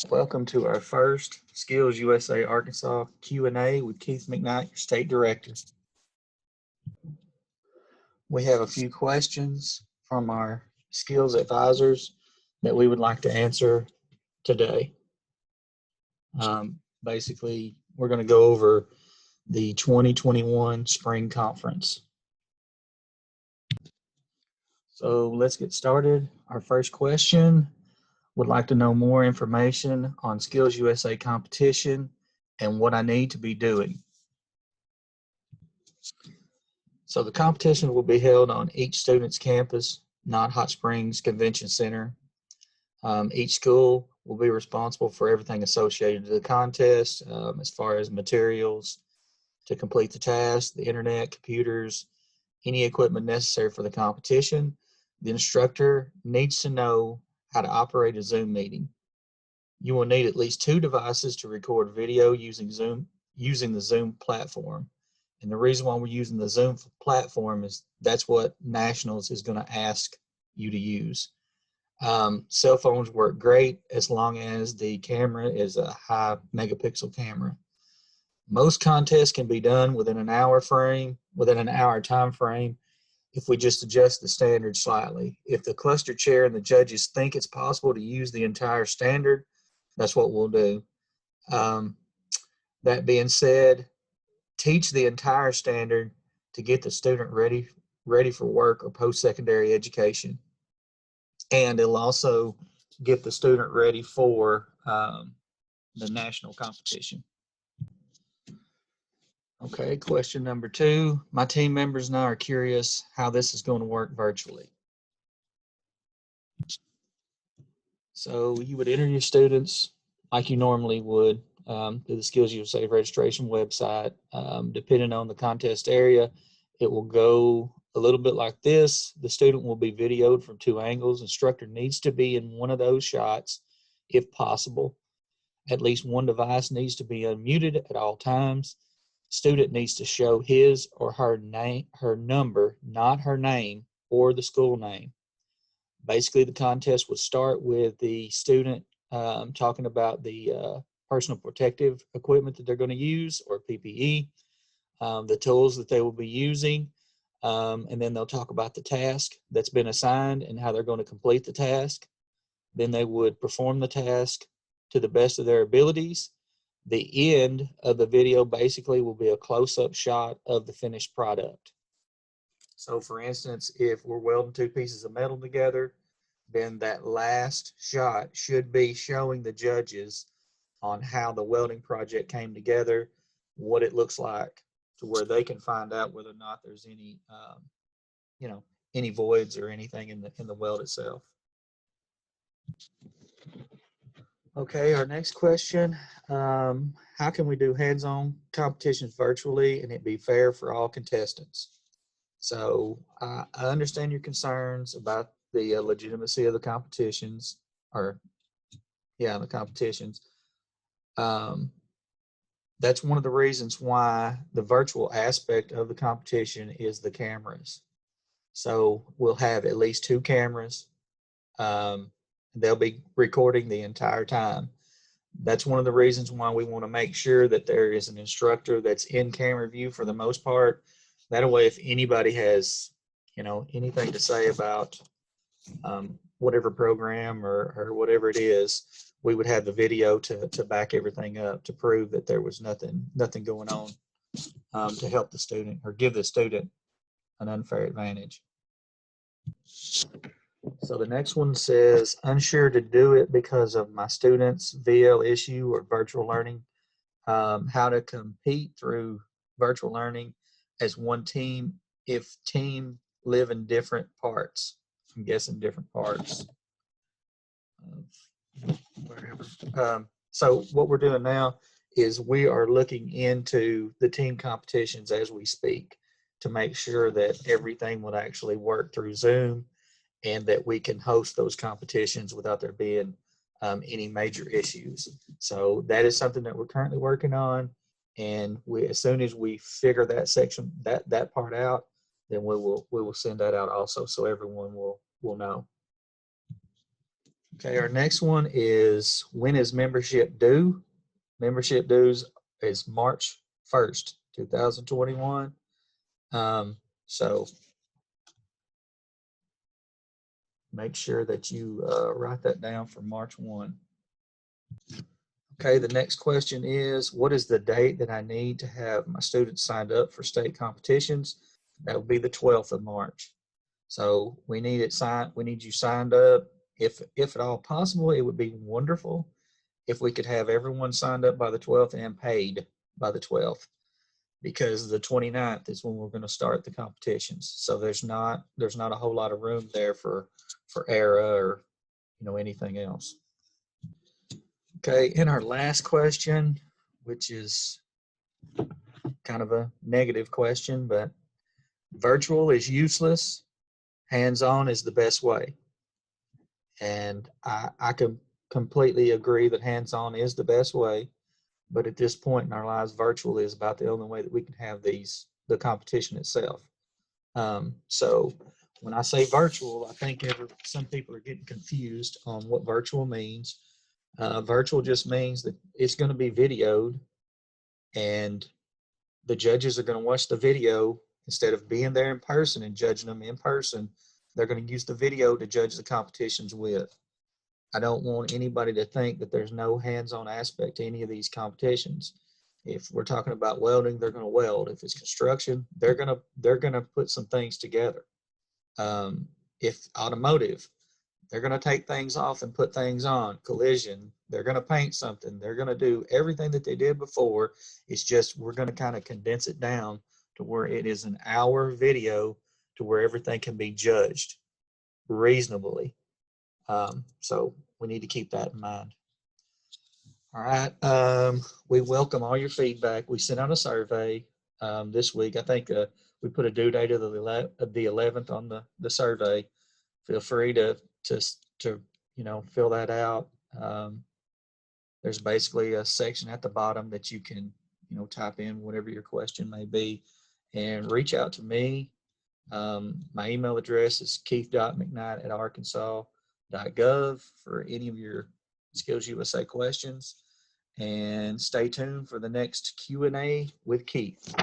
Welcome to our first Skills USA Arkansas Q&A with Keith McKnight, your state director. We have a few questions from our skills advisors that we would like to answer today. Basically, we're going to go over the 2021 Spring Conference. So let's get started. Our first question: would like to know more information on Skills USA competition and what I need to be doing. So the competition will be held on each student's campus, not Hot Springs Convention Center. Each school will be responsible for everything associated to the contest, as far as materials to complete the task, the internet, computers, any equipment necessary for the competition. The instructor needs to know how to operate a Zoom meeting. You will need at least 2 devices to record video using the Zoom platform. And the reason why we're using the Zoom platform is that's what Nationals is going to ask you to use. Cell phones work great as long as the camera is a high megapixel camera. Most contests can be done within an hour time frame if we just adjust the standard slightly. If the cluster chair and the judges think it's possible to use the entire standard, that's what we'll do. That being said, teach the entire standard to get the student ready for work or post-secondary education. And it'll also get the student ready for the national competition. Okay, question number 2. My team members and I are curious how this is going to work virtually. So you would enter your students like you normally would through the Skills USA registration website. Depending on the contest area, it will go a little bit like this. The student will be videoed from 2 angles. Instructor needs to be in one of those shots if possible. At least one device needs to be unmuted at all times. Student needs to show his or her name, her number, not her name or the school name. Basically, the contest would start with the student talking about the personal protective equipment that they're going to use, or PPE, the tools that they will be using, and then they'll talk about the task that's been assigned and how they're going to complete the task. Then they would perform the task to the best of their abilities. The end of the video basically will be a close-up shot of the finished product. So for instance, if we're welding 2 pieces of metal together, then that last shot should be showing the judges on how the welding project came together, what it looks like, to where they can find out whether or not there's any, any voids or anything in the weld itself. Okay, our next question, how can we do hands-on competitions virtually and it be fair for all contestants? So I understand your concerns about the legitimacy of the competitions, the competitions. That's one of the reasons why the virtual aspect of the competition is the cameras. So we'll have at least 2 cameras. They'll be recording the entire time. That's one of the reasons why we want to make sure that there is an instructor that's in camera view for the most part. That way, if anybody has, anything to say about whatever program or whatever it is, we would have the video to back everything up to prove that there was nothing going on to help the student or give the student an unfair advantage. So the next one says, unsure to do it because of my students' VL issue or virtual learning. How to compete through virtual learning as one team if team live in different parts. I'm guessing different parts of wherever. So what we're doing now is we are looking into the team competitions as we speak to make sure that everything would actually work through Zoom and that we can host those competitions without there being any major issues. So that is something that we're currently working on, and as soon as we figure that section, that part out, then we will send that out also, so everyone will know. Okay, our next one is, when is membership due? Membership dues is March 1st, 2021. So make sure that you write that down for March 1. Okay, the next question is, what is the date that I need to have my students signed up for state competitions? That would be the 12th of March. So we need it signed, we need you signed up. If at all possible, it would be wonderful if we could have everyone signed up by the 12th and paid by the 12th, because the 29th is when we're going to start the competitions. So there's not a whole lot of room there for error or anything else. Okay, and our last question, which is kind of a negative question, but virtual is useless, hands-on is the best way. And I can completely agree that hands-on is the best way, but at this point in our lives, virtual is about the only way that we can have the competition itself. So when I say virtual, I think some people are getting confused on what virtual means. Virtual just means that it's going to be videoed, and the judges are going to watch the video instead of being there in person and judging them in person. They're going to use the video to judge the competitions with. I don't want anybody to think that there's no hands-on aspect to any of these competitions. If we're talking about welding, they're going to weld. If it's construction, they're going to put some things together. If automotive, they're going to take things off and put things on. Collision, they're going to paint something. They're going to do everything that they did before. It's just we're going to kind of condense it down to where it is an hour video to where everything can be judged reasonably. So we need to keep that in mind. All right. We welcome all your feedback. We sent out a survey this week. I think we put a due date of the 11th on the survey. Feel free to fill that out. There's basically a section at the bottom that you can type in whatever your question may be, and reach out to me. My email address is keith.mcknight@arkansas.gov for any of your Skills USA questions, and stay tuned for the next Q&A with Keith.